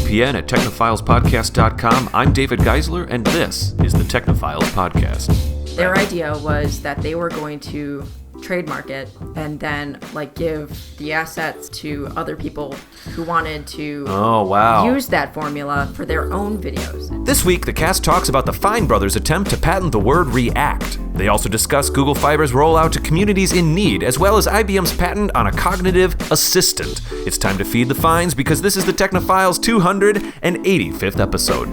VPN at technophilespodcast.com. I'm David Geisler, and this is the Technophiles Podcast. Their idea was that they were going to trademark it and then give the assets to other people who wanted to use that formula for their own videos. This week, the cast talks about the Fine Brothers' attempt to patent the word React. They also discuss Google Fiber's rollout to communities in need, as well as IBM's patent on a cognitive assistant. It's time to feed the Fines because this is the Technophiles 285th episode.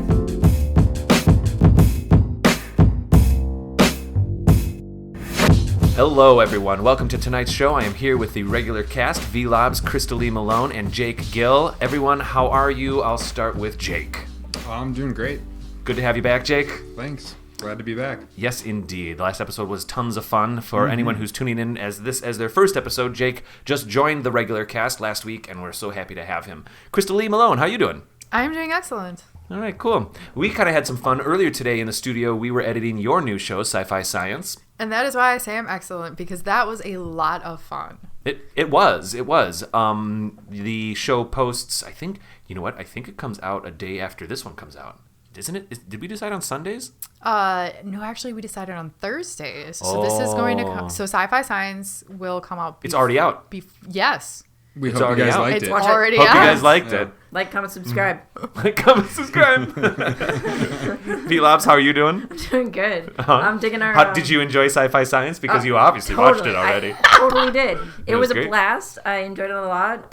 Hello, everyone. Welcome to tonight's show. I am here with the regular cast, Vee Laabs, Krista-Lee Malone, and Jake Gill. Everyone, how are you? I'll start with Jake. I'm doing great. Good to have you back, Jake. Thanks. Glad to be back. Yes, indeed. The last episode was tons of fun. For anyone who's tuning in as their first episode, Jake just joined the regular cast last week, and we're so happy to have him. Krista-Lee Malone, how you doing? I'm doing excellent. All right, cool. We kind of had some fun earlier today in the studio. We were editing your new show, Sci-Fi Science. And that is why I say I'm excellent, because that was a lot of fun. It was. The show posts, I think it comes out a day after this one comes out. Isn't it? Did we decide on Sundays? No, actually, we decided on Thursdays. So this is going to come. So Sci-Fi Science will come out. It's already out. Yes. We hope you guys liked it. It's already out. Hope you out. guys liked it. Like, comment, subscribe. Like, comment, subscribe. Vee Laabs, how are you doing? I'm doing good. I'm digging our... Did you enjoy Sci-Fi Science? Because you obviously watched it already. I totally did. It was a great. blast. I enjoyed it a lot.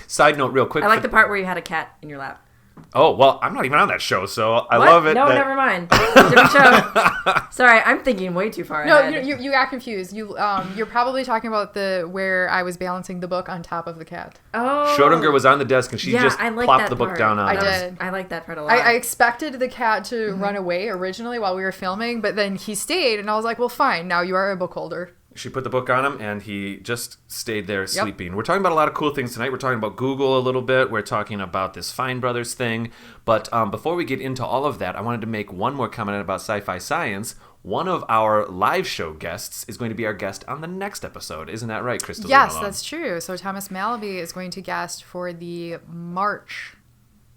Side note, real quick. I like the part where you had a cat in your lap. Oh, well, I'm not even on that show, so I What? love it. No, never mind. Different show. Sorry, I'm thinking way too far ahead. No, you got confused. You're probably talking about where I was balancing the book on top of the cat. Oh. Schrodinger was on the desk, and she just I like plopped that the book part. down on I us. did. I like that part a lot. I expected the cat to run away originally while we were filming, but then he stayed, and I was like, well, fine. Now you are a book holder. She put the book on him, and he just stayed there sleeping. We're talking about a lot of cool things tonight. We're talking about Google a little bit. We're talking about this Fine Brothers thing. But before we get into all of that, I wanted to make one more comment about Sci-Fi Science. One of our live show guests is going to be our guest on the next episode. Isn't that right, Krista-Lee Yes, Malone? that's true. So Thomas Malaby is going to guest for the March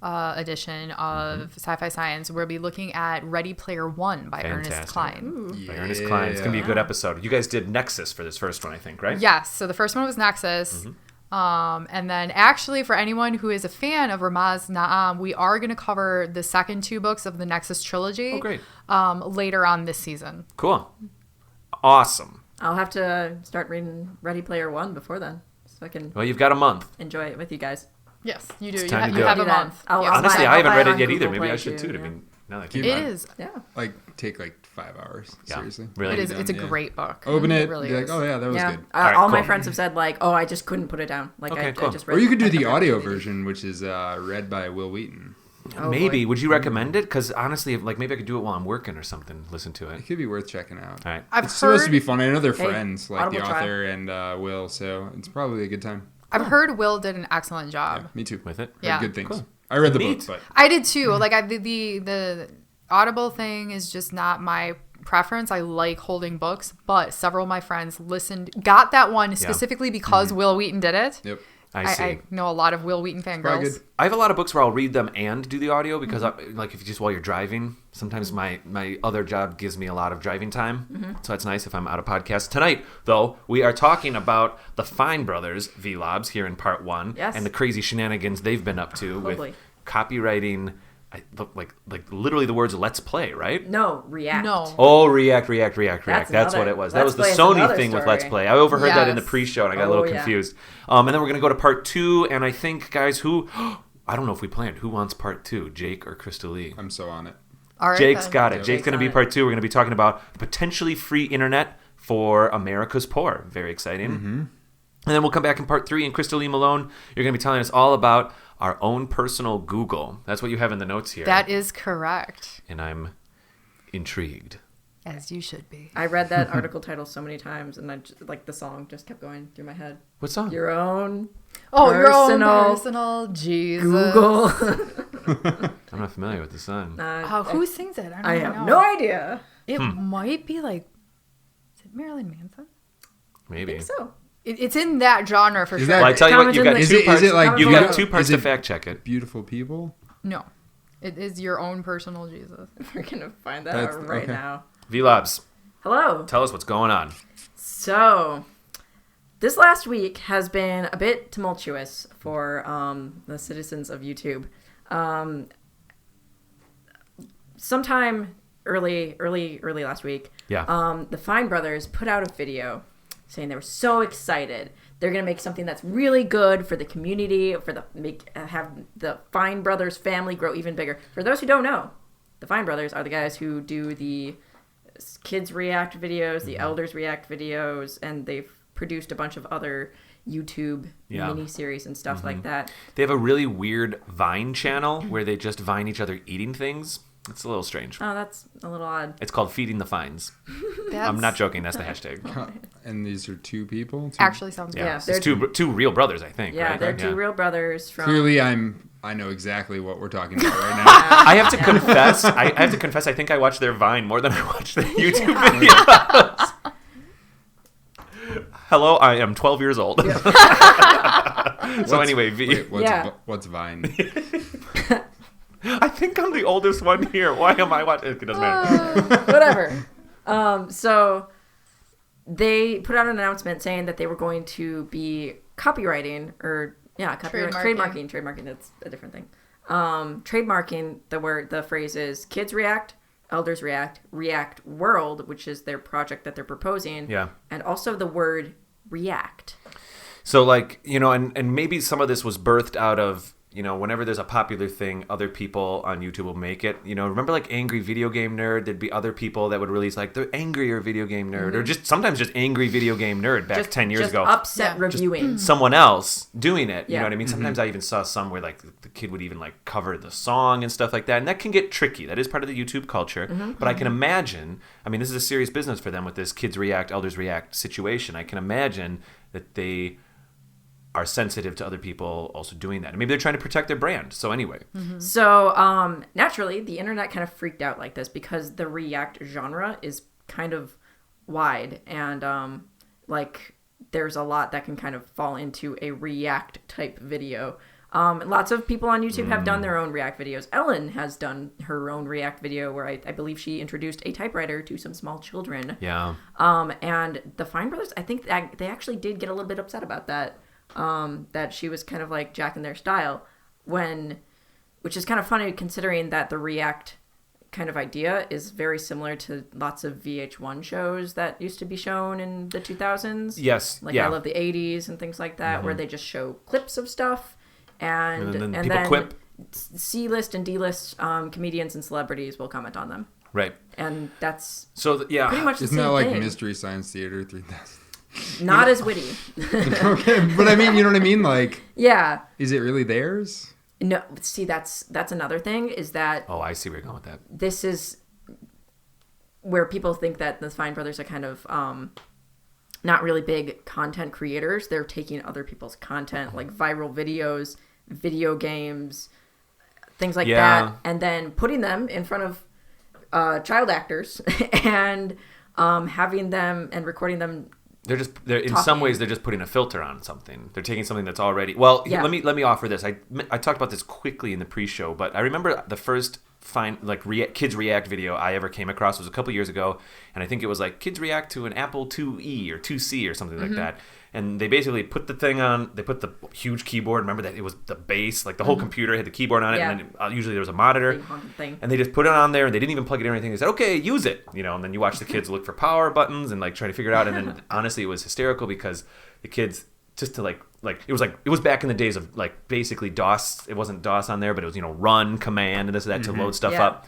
edition of Sci-Fi Science. We'll be looking at Ready Player One by Ernest Cline. By Ernest Cline. It's going to be a good episode. You guys did Nexus for this first one, I think, right? Yes. So the first one was Nexus. And then actually for anyone who is a fan of Ramaz Naam, we are going to cover the second two books of the Nexus trilogy. Oh, great. Later on this season. Cool. Awesome. I'll have to start reading Ready Player One before then, so I can Well, you've got a month. enjoy it with you guys. Yes, you do. It's You, time to you go. have a Do that. month. I'll- Yes. I'll Honestly, buy- I haven't I'll read buy it yet on either. Google Maybe I Play should too. too, I mean, now that I It think about it. is. Yeah. Take 5 hours. Yeah, Seriously. really. It's a great book. Open it. really Be like, is. oh yeah, that was Yeah. good. Alright, All my cool. friends have said I just couldn't put it down. Okay, I cool. just read Or you could do the I never audio read it. version, which is read by Will Wheaton. Oh, Maybe. boy. Would you recommend it? Because honestly, maybe I could do it while I'm working or something. Listen to it. It could be worth checking out. All right. It's supposed to be fun. I know they're Hey, friends, like the Audible trial. author and Will, so it's probably a good time. I've heard Will did an excellent job. Yeah, me too. With it? Heard Yeah. good things. Cool. I read the Neat. book, but I did too. The Audible thing is just not my preference. I like holding books, but several of my friends got that one specifically because Will Wheaton did it. yep. I see. I know a lot of Will Wheaton Probably fangirls. good. I have a lot of books where I'll read them and do the audio because, if you just while you're driving, sometimes my other job gives me a lot of driving time. So it's nice if I'm out of podcast. Tonight, though, we are talking about the Fine Brothers, Vee Laabs, here in part 1, Yes. and the crazy shenanigans they've been up to Totally. with copywriting, like literally the words "Let's Play," right? No, React. No. Oh, React. That's another- what it was. That was Let's the Play is Sony another thing with story. Let's Play. I overheard that in the Yes. pre-show, and I got a Oh, little yeah. confused. And then we're going to go to part 2, and I think, guys, I don't know if we planned. Who wants part 2, Jake or Krista-Lee? I'm so on it. All right, Jake's then. got it. Yeah, Jake's going to be on it. part 2. We're going to be talking about the potentially free internet for America's poor. Very exciting. And then we'll come back in part 3, and Krista-Lee Malone, you're going to be telling us all about our own personal Google. That's what you have in the notes here. That is correct. And I'm intrigued. As you should be. I read that article title so many times, and the song just kept going through my head. What song? Your own Oh, your own personal personal Jesus. Google. I'm not familiar with the song. Who sings it? I don't have know. no idea. It might be is it Marilyn Manson? Maybe. I think so. It's in that genre for sure. Well, I tell you what, you got two parts. Is it like you got 2 parts to fact check it. Beautiful people? No. It is your own personal Jesus. We're going to find that out right now. Vee Laabs. Hello. Tell us what's going on. So, this last week has been a bit tumultuous for the citizens of YouTube. Sometime early last week, the Fine Brothers put out a video saying they were so excited. They're going to make something that's really good for the community, have the Fine Brothers family grow even bigger. For those who don't know, the Fine Brothers are the guys who do the kids react videos, the elders react videos, and they've produced a bunch of other YouTube mini-series and stuff like that. They have a really weird Vine channel where they just Vine each other eating things. It's a little strange. Oh, that's a little odd. It's called Feeding the Fines. I'm not joking. That's the hashtag. And these are 2 people? Actually sounds good. Yeah, it's two real brothers, I think. Yeah, right? they're 2 real brothers from... Clearly, I know exactly what we're talking about right now. I have to confess. I think I watch their Vine more than I watch the YouTube videos. Hello, I am 12 years old. So anyway, Vee. Wait, what's Vine? I think I'm the oldest one here. Why am I watching? It doesn't matter. Whatever. So they put out an announcement saying that they were going to be copywriting or trademarking. That's a different thing. Trademarking the phrases kids react, elders react, react world, which is their project that they're proposing. Yeah. And also the word react. So and maybe some of this was birthed out of, whenever there's a popular thing, other people on YouTube will make it. Remember like Angry Video Game Nerd? There'd be other people that would release like the Angrier Video Game Nerd, or just sometimes just Angry Video Game Nerd back 10 years ago. Upset reviewing. Someone else doing it. You Yeah. know what I mean? Sometimes I even saw some where like the kid would even like cover the song and stuff like that. And that can get tricky. That is part of the YouTube culture. But I can imagine, this is a serious business for them with this kids react, elders react situation. I can imagine that they are sensitive to other people also doing that. And maybe they're trying to protect their brand. So anyway. So naturally, the internet kind of freaked out like this because the react genre is kind of wide. And there's a lot that can kind of fall into a react type video. Lots of people on YouTube have done their own react videos. Ellen has done her own react video where I believe she introduced a typewriter to some small children. Yeah. And the Fine Brothers, I think that they actually did get a little bit upset about that. That she was kind of like jacking their style which is kind of funny considering that the react kind of idea is very similar to lots of VH1 shows that used to be shown in the 2000s. Yes. I Love the 80s and things like that, where they just show clips of stuff and then people quip. C-list and D-list comedians and celebrities will comment on them. Right. And that's pretty much the Isn't same that like thing. Mystery Science Theater 3000? Not as witty. Okay, but you know what I mean? Like, yeah. Is it really theirs? No, see, that's another thing is that... Oh, I see where you're going with that. This is where people think that the Fine Brothers are kind of not really big content creators. They're taking other people's content, like viral videos, video games, things like that, and then putting them in front of child actors and having them and recording them. They're in some ways they're just putting a filter on something. They're taking something that's already let me offer this. I talked about this quickly in the pre-show, but I remember the first kids react video I ever came across was a couple years ago, and I think it was like kids react to an Apple IIe or 2C or something like that. And they basically put the thing on. They put the huge keyboard. Remember that it was the base, like the whole computer had the keyboard on it, and then usually there was a monitor. And they just put it on there, and they didn't even plug it in or anything. They said, "Okay, use it," And then you watch the kids look for power buttons and like try to figure it out. And then honestly, it was hysterical because the kids just to it was back in the days of like basically DOS. It wasn't DOS on there, but it was run command and this and that to load stuff up.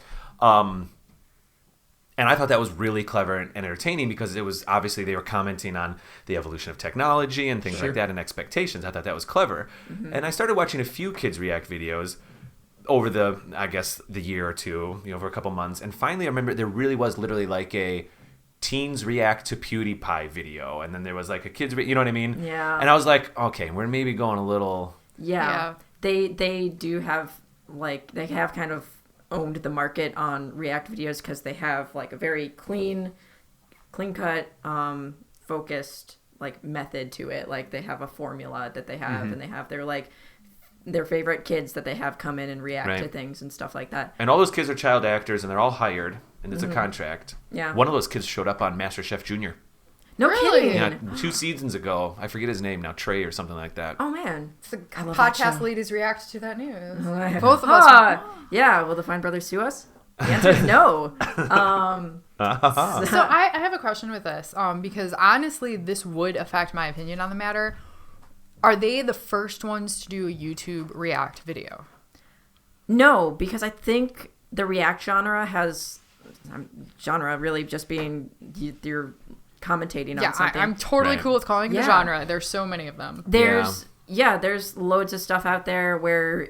And I thought that was really clever and entertaining because it was obviously they were commenting on the evolution of technology and things like that and expectations. I thought that was clever. And I started watching a few kids react videos over the year or two, for a couple months. And finally I remember there really was literally like a teens react to PewDiePie video. And then there was like a kids, you know what I mean? Yeah. And I was like, okay, we're maybe going a little... Yeah. They do have they have kind of owned the market on react videos because they have like a very clean cut focused like method to it. Like they have a formula that they have, and they have their favorite kids that they have come in and react to things and stuff like that. And all those kids are child actors, and they're all hired, and it's a contract. Yeah. One of those kids showed up on MasterChef Junior. No kidding. Yeah, 2 seasons ago. I forget his name now, Trey or something like that. Oh man, The podcast ladies react to that news. Both of us. Yeah. Will the Fine Brothers sue us? The answer is no. So I have a question with this, because honestly, this would affect my opinion on the matter. Are they the first ones to do a YouTube React video? No, because I think the React genre has really just being you're commentating on something. I'm totally cool with calling it a genre. There's so many of them. There's loads of stuff out there where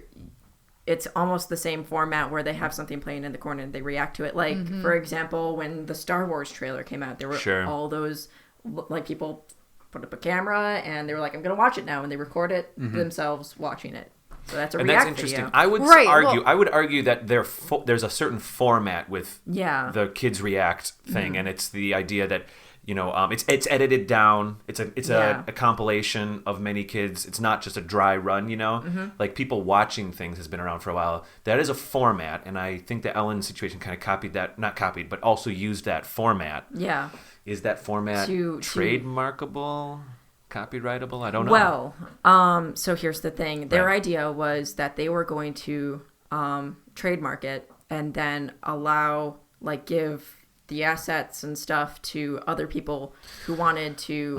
it's almost the same format where they have something playing in the corner and they react to it. Like, for example, when the Star Wars trailer came out, there were all those, like, people put up a camera and they were like, I'm going to watch it now. And they record it themselves watching it. So that's a React interesting. video. I would argue that there's a certain format with the kids React thing. And it's the idea that, it's edited down. It's a compilation of many kids. It's not just a dry run, Like people watching things has been around for a while. That is a format, and I think the Ellen situation kind of not copied, but also used that format. Yeah. Is that format trademarkable? Copyrightable? I don't know. Well, so here's the thing. Their idea was that they were going to trademark it and then give the assets and stuff to other people who wanted to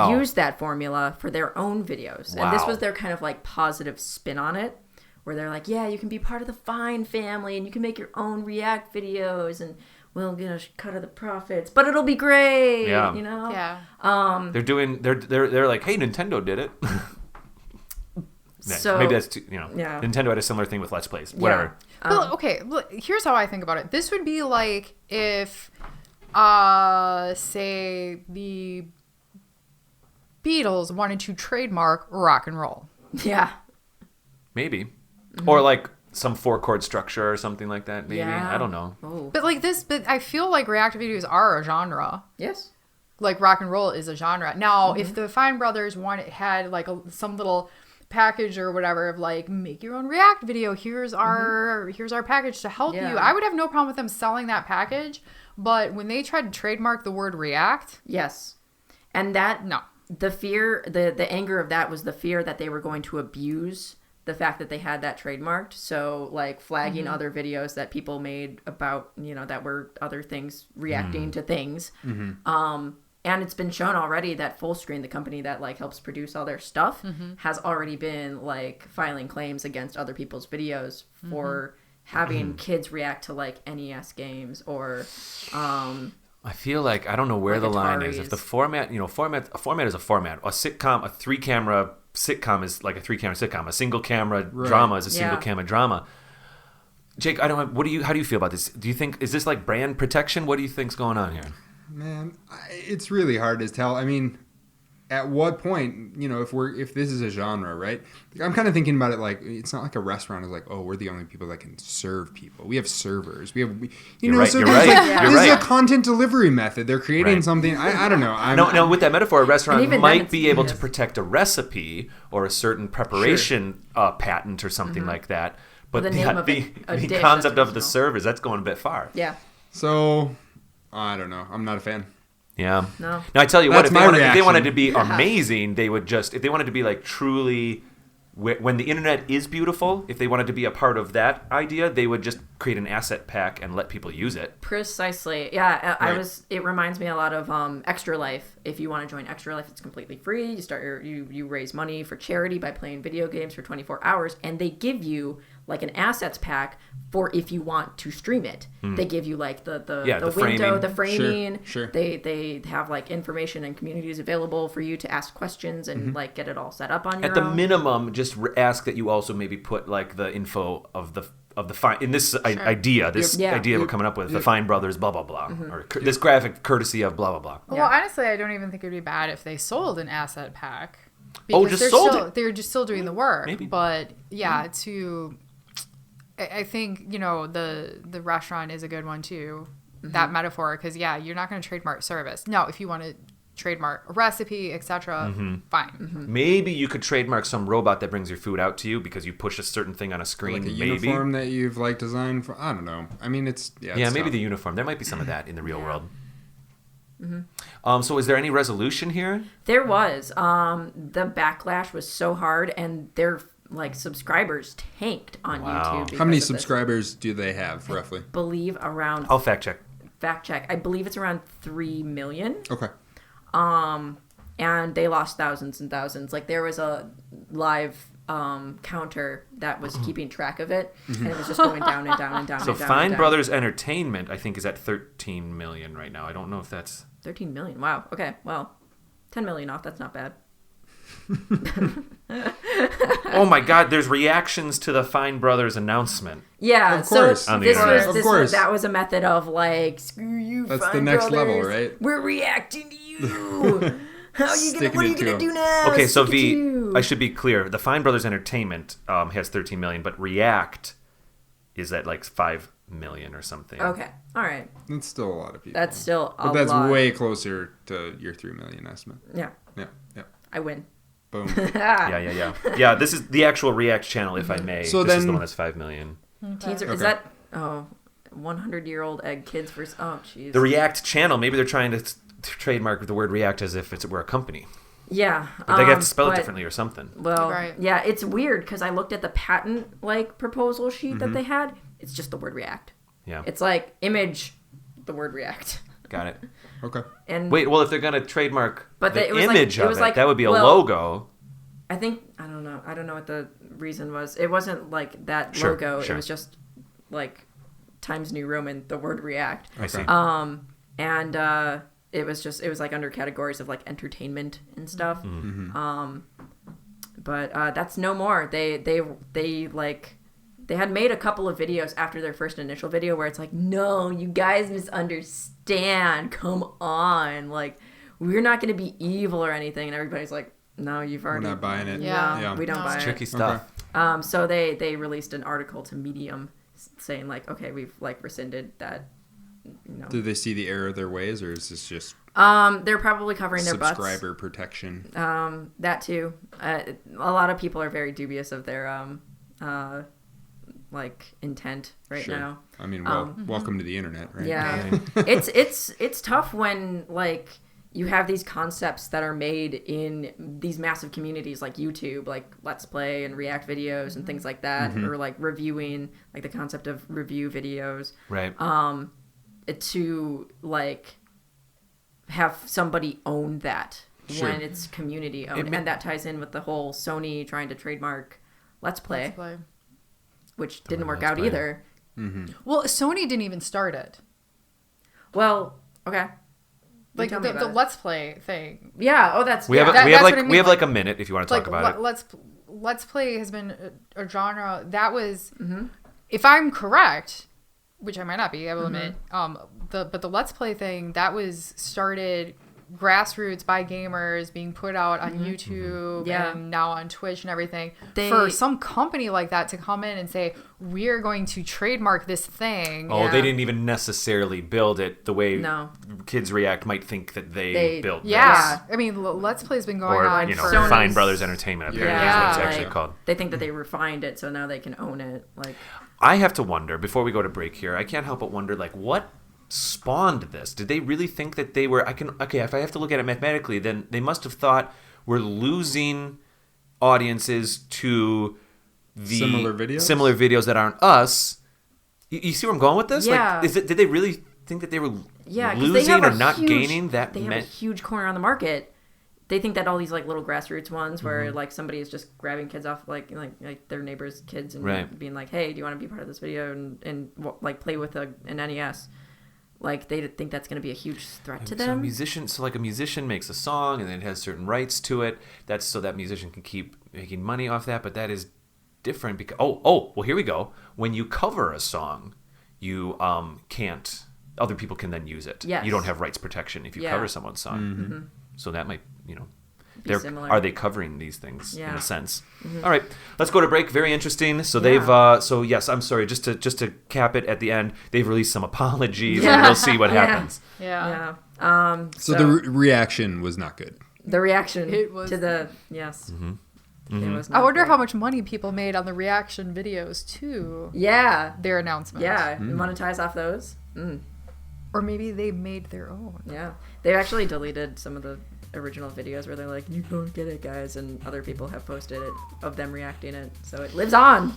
use that formula for their own videos. Wow. And this was their kind of like positive spin on it, where they're like, yeah, you can be part of the Fine family and you can make your own React videos and we'll get a cut of the profits, but it'll be great. Yeah. Yeah. They're like, hey, Nintendo did it. So maybe that's Nintendo had a similar thing with Let's Plays. Whatever. Well, okay. Look, here's how I think about it. This would be like if, say, the Beatles wanted to trademark rock and roll. Yeah. Maybe, or like some 4-chord structure or something like that. Maybe I don't know. Oh. But I feel like React videos are a genre. Yes. Like rock and roll is a genre. Now, if the Fine Brothers had like some little package or whatever of like, make your own React video, here's our package to help you, I would have no problem with them selling that package. But when they tried to trademark the word React, and that the fear, the anger of that was the fear that they were going to abuse the fact that they had that trademarked. So like flagging other videos that people made about that were other things reacting to things. And it's been shown already that Fullscreen, the company that like helps produce all their stuff, has already been like filing claims against other people's videos for having kids react to like NES games or I feel like I don't know where the line is. If the format, a format is a format. A sitcom, a 3-camera sitcom is like a 3-camera sitcom. A single camera drama is a single camera drama. Jake, how do you feel about this? Do you think, is this like brand protection? What do you think's going on here? Man, it's really hard to tell. I mean, at what point, if this is a genre, right? I'm kind of thinking about it like, it's not like a restaurant is like, oh, we're the only people that can serve people. We have servers. You're right. This is a content delivery method. They're creating something. I don't know. No, with that metaphor, a restaurant might be able to protect a recipe or a certain preparation patent or something like that. But the concept of the servers, that's going a bit far. Yeah. So I don't know. I'm not a fan. Yeah. No. Now I tell you what, if they wanted to be amazing, they would if they wanted to be like truly, when the internet is beautiful, if they wanted to be a part of that idea, they would just create an asset pack and let people use it. Precisely. Yeah. It reminds me a lot of Extra Life. If you want to join Extra Life, it's completely free. You raise money for charity by playing video games for 24 hours, and they give you like an assets pack for if you want to stream it. They give you like the window, the framing. Sure. They have like information and communities available for you to ask questions and like get it all set up on your own. At the minimum, just ask that you also maybe put like the info of the Fine in this idea we're coming up with, the Fine Brothers blah blah blah, or this graphic courtesy of blah blah blah. Well, honestly, I don't even think it'd be bad if they sold an asset pack. They're just still doing the work. Maybe. But I think the restaurant is a good one too. That metaphor, because you're not going to trademark service. Now, if you want to trademark a recipe, etc. Fine. Maybe you could trademark some robot that brings your food out to you because you push a certain thing on a screen. Like a maybe. uniform that you've like designed for. I don't know. I mean, it's maybe tough. the uniform. There might be some of that in the real world. So is there any resolution here? There was. The backlash was so hard, and their like subscribers tanked on YouTube. How many subscribers do they have roughly? I believe around. I'll fact check. I believe it's around 3 million. Okay. And they lost thousands and thousands. Like there was a live counter that was keeping track of it, and it was just going down and down and down. So and down Fine and down. Brothers Entertainment, I think, is at 13 million right now. I don't know if that's 13 million. Wow. Okay. Well, 10 million off. That's not bad. Oh my God! There's reactions to the Fine Brothers announcement. Yeah, of course. So On the this internet. was Of course. that was a method of like, screw you. That's Fine the next Brothers. level, right? We're reacting to you. How are you gonna? Sticking What are it you to gonna 'em. do now? Okay, so Stick it to V, you. I should be clear. The Fine Brothers Entertainment has 13 million, but React is at like 5 million or something. Okay. All right. That's still a lot of people. That's still a But that's lot. way closer to your 3 million estimate. Yeah. Yeah. Yeah. I win. Boom. Yeah, this is the actual React channel, if I may. So this is the then- one that's 5 million. Teens are, is that 100-year-old egg kids versus jeez. The React channel, maybe they're trying to trademark the word React as if it were a company. Yeah. But they have to spell it differently or something. Well, Right. yeah, it's weird because I looked at the patent like proposal sheet that they had. It's just the word React. Yeah. It's like image, the word React. Got it. Okay. And Wait, well, if they're going to trademark But the it was like- image it of was it, like, that would be a well, logo. I think I don't know what the reason was. It wasn't like that Sure, logo. sure. It was just like Times New Roman, the word React. I see. And it was like under categories of like entertainment and stuff. But that's no more. They had made a couple of videos after their first initial video where it's like, no, you guys misunderstand. Come on, like we're not going to be evil or anything. And everybody's like, no, you've already. We're not buying it. Yeah. No, we don't buy It's it. tricky stuff. So they released an article to Medium saying like, okay, we've like rescinded that. Did they see the error of their ways, or is this just They're probably covering their butts. subscriber protection? That too. A lot of people are very dubious of their like intent right Sure. now. I mean, welcome to the internet, right? Yeah, it's tough when like you have these concepts that are made in these massive communities like YouTube, like Let's Play and React videos and things like that, or like reviewing, like the concept of review videos. Right. To like have somebody own that Sure. when it's community owned, and that ties in with the whole Sony trying to trademark Let's Play, Let's Play. which didn't work Let's out Play. either. Well, Sony didn't even start it. Well, okay. Like Tell me the about it. Let's Play thing. Yeah. Oh, that's We have yeah. that's what I mean, we have like- like a minute if you want to talk about it. Let's Play has been a genre that was, if I'm correct, which I might not be, I will admit. But the Let's Play thing that was started grassroots by gamers, being put out on YouTube Yeah. and now on Twitch and everything. They- For some company like that to come in and say, we're going to trademark this thing. Oh, Yeah. they didn't even necessarily build it the way No. Kids React might think that they They- built Yeah. I mean, Let's Play's been this. going Or, on you know, for... Sony's- Fine Brothers Entertainment, apparently Yeah. is what it's Yeah. actually Like, called. they think that they refined it, so now they can own it. Like, I have to wonder, before we go to break here, I can't help but wonder, like, what spawned this? Did they really think that they were... if I have to look at it mathematically, then they must have thought we're losing audiences to the... Similar videos that aren't us. You see where I'm going with this? Yeah. Like, did they really think that they were 'cause they losing have or a not huge- gaining that... They have a huge corner on the market. They think that all these like little grassroots ones where like somebody is just grabbing kids off like their neighbors' kids and Right. being like, hey, do you want to be part of this video and like play with an NES? Like they think that's going to be a huge threat to So them. a musician makes a song and then it has certain rights to it. That's so that musician can keep making money off that. But that is different because well, here we go. When you cover a song, you can't. Other people can then use it. Yes. You don't have rights protection if you Yeah. cover someone's song. So that might Be similar. are they covering these things in Yeah. a sense? All right, let's go to break. Very interesting. So Yeah. they've so yes, I'm sorry. Just to cap it at the end, they've released some apologies, Yeah. and we'll see what Yeah. happens. Yeah. So the reaction was not good. The reaction to the yes. Mm-hmm. It was I wonder good. how much money people made on the reaction videos to their announcements. Yeah, monetize off those. Or maybe they made their own. Yeah. They've actually deleted some of the original videos where they're like, you don't get it, guys, and other people have posted it of them reacting it. So it lives on.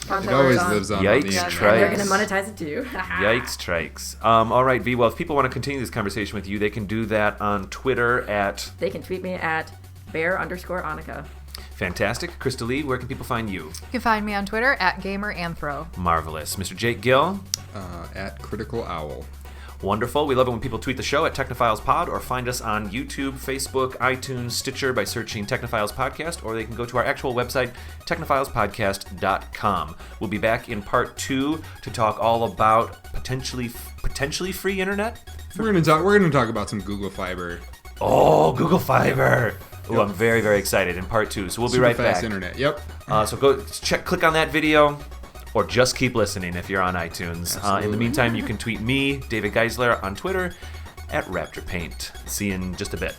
It always lives on. Yikes, the internet. trikes. They're going to monetize it too. Yikes, trikes. All right, Vee, well, if people want to continue this conversation with you, they can do that on Twitter at... They can tweet me at bear_Annika. Fantastic. Krista-Lee, where can people find you? You can find me on Twitter at GamerAnthro. Marvelous. Mr. Jake Gill? At Critical Owl. Wonderful. We love it when people tweet the show at Technophiles Pod or find us on YouTube, Facebook, iTunes, Stitcher by searching Technophiles Podcast, or they can go to our actual website, technophilespodcast.com. We'll be back in part 2 to talk all about potentially free internet. We're gonna talk about some Google Fiber. Oh, Google Fiber. Oh, I'm very, very excited in part 2. So we'll be right back. Super fast internet. Yep. So go click on that video. Or just keep listening if you're on iTunes. In the meantime, you can tweet me, David Geisler, on Twitter at RaptorPaint. See you in just a bit.